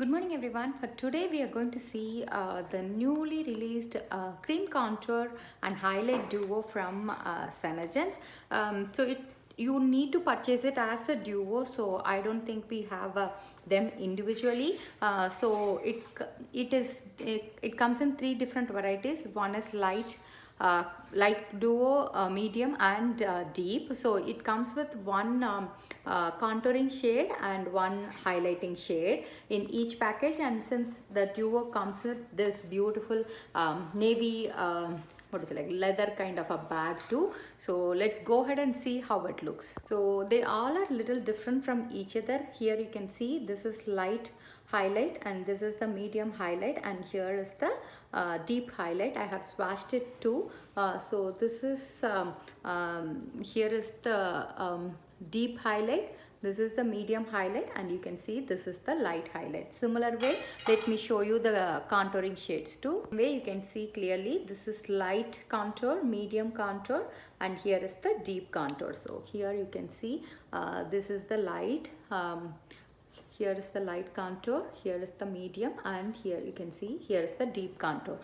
Good morning everyone. For today we are going to see the newly released cream contour and highlight duo from Senegence. You need to purchase it as a duo, so I don't think we have them individually. It comes in three different varieties. One is light duo, medium and deep. So it comes with one contouring shade and one highlighting shade in each package, and since the duo comes with this beautiful navy what is it, like leather kind of a bag too. So let's go ahead and see how it looks. So they all are little different from each other. Here you can see this is light highlight and this is the medium highlight, and here is the deep highlight. I have swatched it too. So this is here is the deep highlight, this is the medium highlight, and you can see this is the light highlight. Similar way, let me show you the contouring shades too. Way you can see clearly this is light contour, medium contour, and here is the deep contour. So here you can see this is the light, here is the light contour, here is the medium, and here you can see here is the deep contour.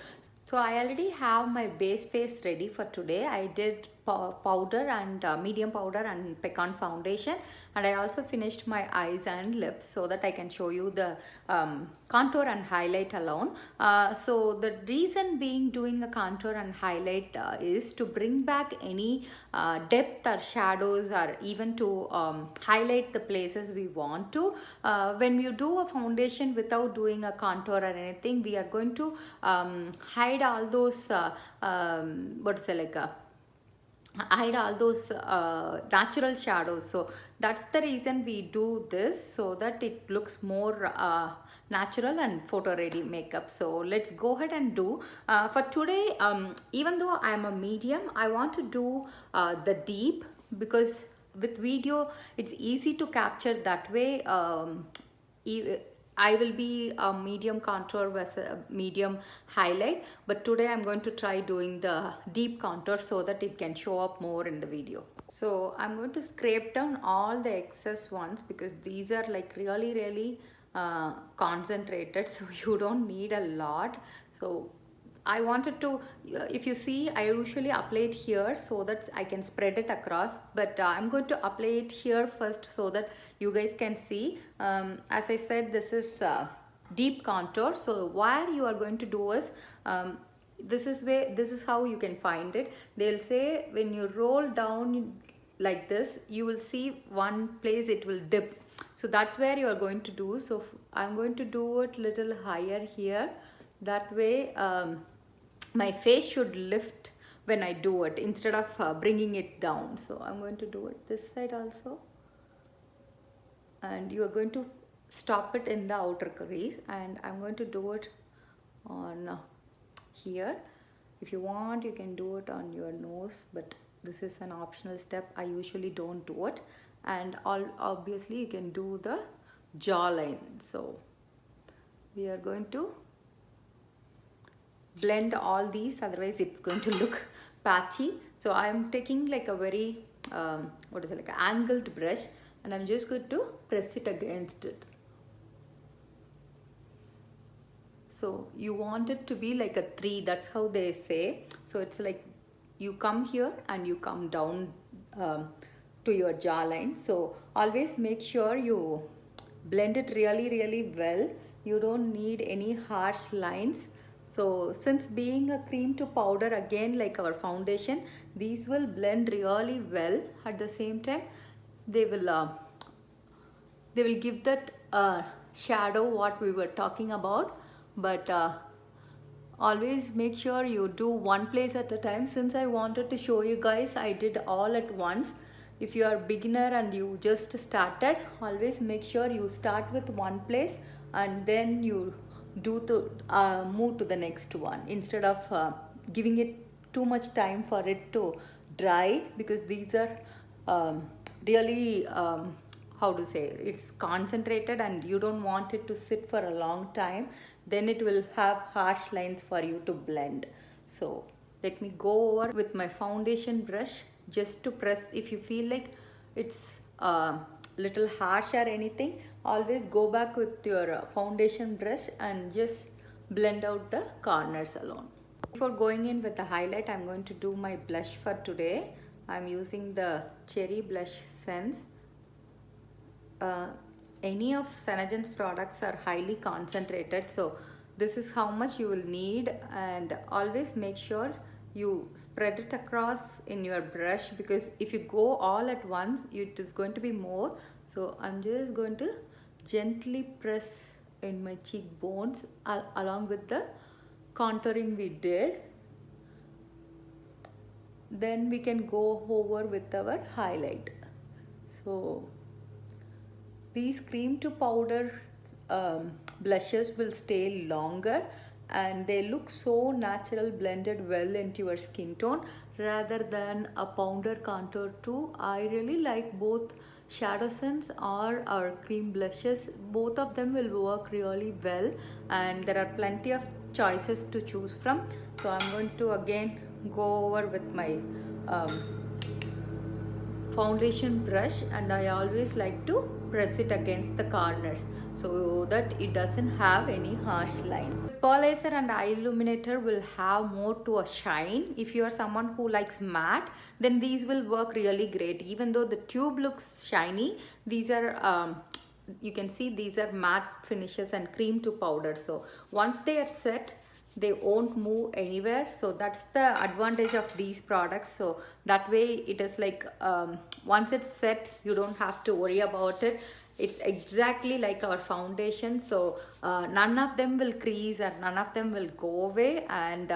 So I already have my base face ready for today. I did powder and medium powder and pecan foundation, and I also finished my eyes and lips so that I can show you the contour and highlight alone. So the reason being doing a contour and highlight is to bring back any depth or shadows, or even to highlight the places we want to. When you do a foundation without doing a contour or anything, we are going to hide all those hide all those natural shadows. So that's the reason we do this, so that it looks more natural and photo ready makeup. So let's go ahead and do for today. Even though I am a medium, I want to do the deep, because with video it's easy to capture that way. I will be a medium contour versus a medium highlight, but today I'm going to try doing the deep contour so that it can show up more in the video. So I'm going to scrape down all the excess ones, because these are like really concentrated, so you don't need a lot. So I wanted to, if you see, I usually apply it here so that I can spread it across, but I'm going to apply it here first so that you guys can see. As I said, this is deep contour. So where you are going to do is, this is how you can find it. They'll say when you roll down like this, you will see one place it will dip. So that's where you are going to do. So I'm going to do it little higher here. That way my face should lift when I do it, instead of bringing it down. So I'm going to do it this side also, and you are going to stop it in the outer crease, and I'm going to do it on here. If you want, you can do it on your nose, but this is an optional step. I usually don't do it. And obviously you can do the jawline. So we are going to blend all these, otherwise it's going to look patchy. So I'm taking like a very like an angled brush, and I'm just going to press it against it. So you want it to be like a 3, that's how they say. So it's like you come here and you come down to your jawline. So always make sure you blend it really well. You don't need any harsh lines. So since being a cream to powder, again like our foundation, these will blend really well. At the same time, they will give that shadow what we were talking about. But always make sure you do one place at a time. Since I wanted to show you guys, I did all at once. If you are beginner and you just started, always make sure you start with one place and then you do to move to the next one, instead of giving it too much time for it to dry, because these are really how to say, it's concentrated and you don't want it to sit for a long time. Then it will have harsh lines for you to blend. So let me go over with my foundation brush just to press. If you feel like it's little harsh or anything, always go back with your foundation brush and just blend out the corners alone. Before going in with the highlight, I'm going to do my blush for today. I'm using the Cherry Blush Sense. Any of SeneGen's products are highly concentrated, so this is how much you will need, and always make sure you spread it across in your brush, because if you go all at once it is going to be more. So I'm just going to gently press in my cheekbones along with the contouring we did. Then we can go over with our highlight. So these cream to powder blushes will stay longer and they look so natural, blended well into your skin tone rather than a powder contour too. I really like both Shadow Sense or our cream blushes. Both of them will work really well and there are plenty of choices to choose from. So I'm going to again go over with my foundation brush, and I always like to press it against the corners so that it doesn't have any harsh line. Pearlizer and eye illuminator will have more to a shine. If you are someone who likes matte, then these will work really great. Even though the tube looks shiny, these are you can see these are matte finishes and cream to powder. So once they are set, they won't move anywhere. So that's the advantage of these products. So that way it is like once it's set, you don't have to worry about it. It's exactly like our foundation. So none of them will crease or none of them will go away, and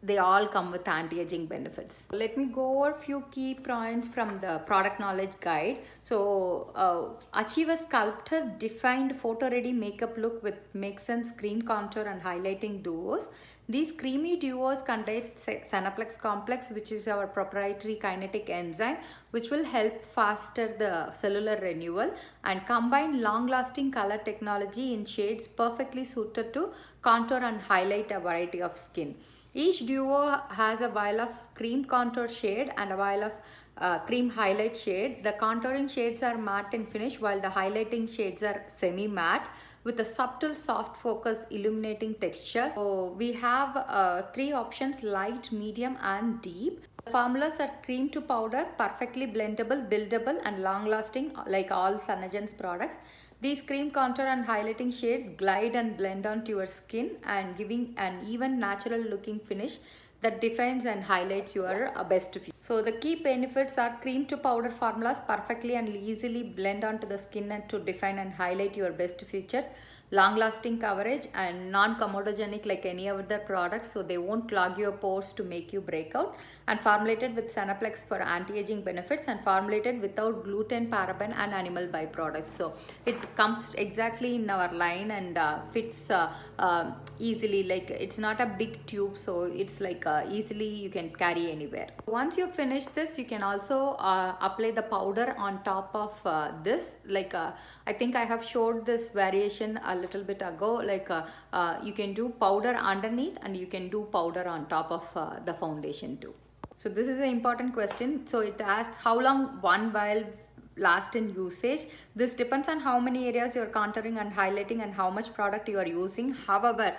they all come with anti-aging benefits. Let me go over a few key points from the product knowledge guide. So achieve a sculptor defined photo ready makeup look with Make Sense cream contour and highlighting duos. These creamy duos contain Senaplex complex, which is our proprietary kinetic enzyme, which will help faster the cellular renewal, and combine long-lasting color technology in shades perfectly suited to contour and highlight a variety of skin. Each duo has a vial of cream contour shade and a vial of cream highlight shade. The contouring shades are matte in finish while the highlighting shades are semi-matte with a subtle soft focus illuminating texture. So we have 3 options: light, medium and deep. The formulas are cream to powder, perfectly blendable, buildable and long lasting like all SeneGen's products. These cream contour and highlighting shades glide and blend onto your skin and giving an even natural looking finish that defines and highlights your best features. So the key benefits are cream to powder formulas perfectly and easily blend onto the skin and to define and highlight your best features. Long lasting coverage and non-comedogenic like any other products, so they won't clog your pores to make you break out, and formulated with Senaplex for anti-aging benefits, and formulated without gluten, paraben and animal byproducts. So it comes exactly in our line and fits easily. Like it's not a big tube, so it's like easily you can carry anywhere. Once you finish this, you can also apply the powder on top of this. Like I think I have showed this variation a little bit ago. Like you can do powder underneath and you can do powder on top of the foundation too. So this is an important question. So it asks how long one vial last in usage. This depends on how many areas you are contouring and highlighting and how much product you are using. However,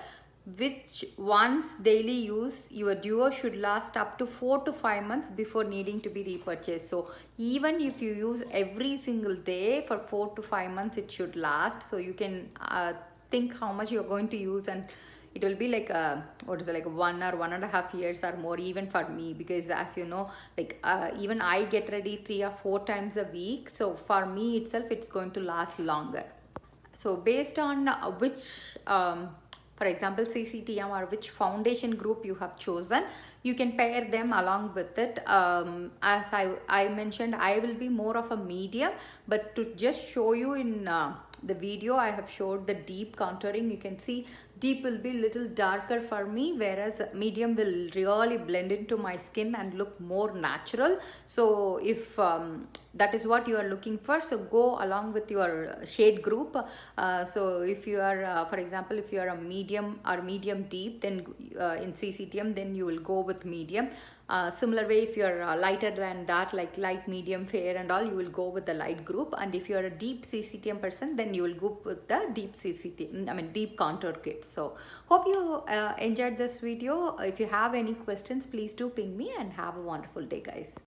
which once daily use, your duo should last up to 4 to 5 months before needing to be repurchased. So even if you use every single day for 4 to 5 months, it should last. So you can think how much you're going to use, and it will be like what is it, like 1 or 1.5 years or more even for me, because as you know, like even I get ready 3 or 4 times a week. So for me itself, it's going to last longer. So based on which for example CCTM or which foundation group you have chosen, you can pair them along with it. As I mentioned, I will be more of a medium, but to just show you in the video, I have showed the deep contouring. You can see deep will be little darker for me, whereas medium will really blend into my skin and look more natural. So if that is what you are looking for, so go along with your shade group. So if you are for example, if you are a medium or medium deep, then in CCTM, then you will go with medium. Similar way, if you're lighter than that, like light, medium, fair and all, you will go with the light group. And if you're a deep CCTM person, then you will go with the deep CCTM, I mean deep contour kit. So hope you enjoyed this video. If you have any questions, please do ping me, and have a wonderful day, guys.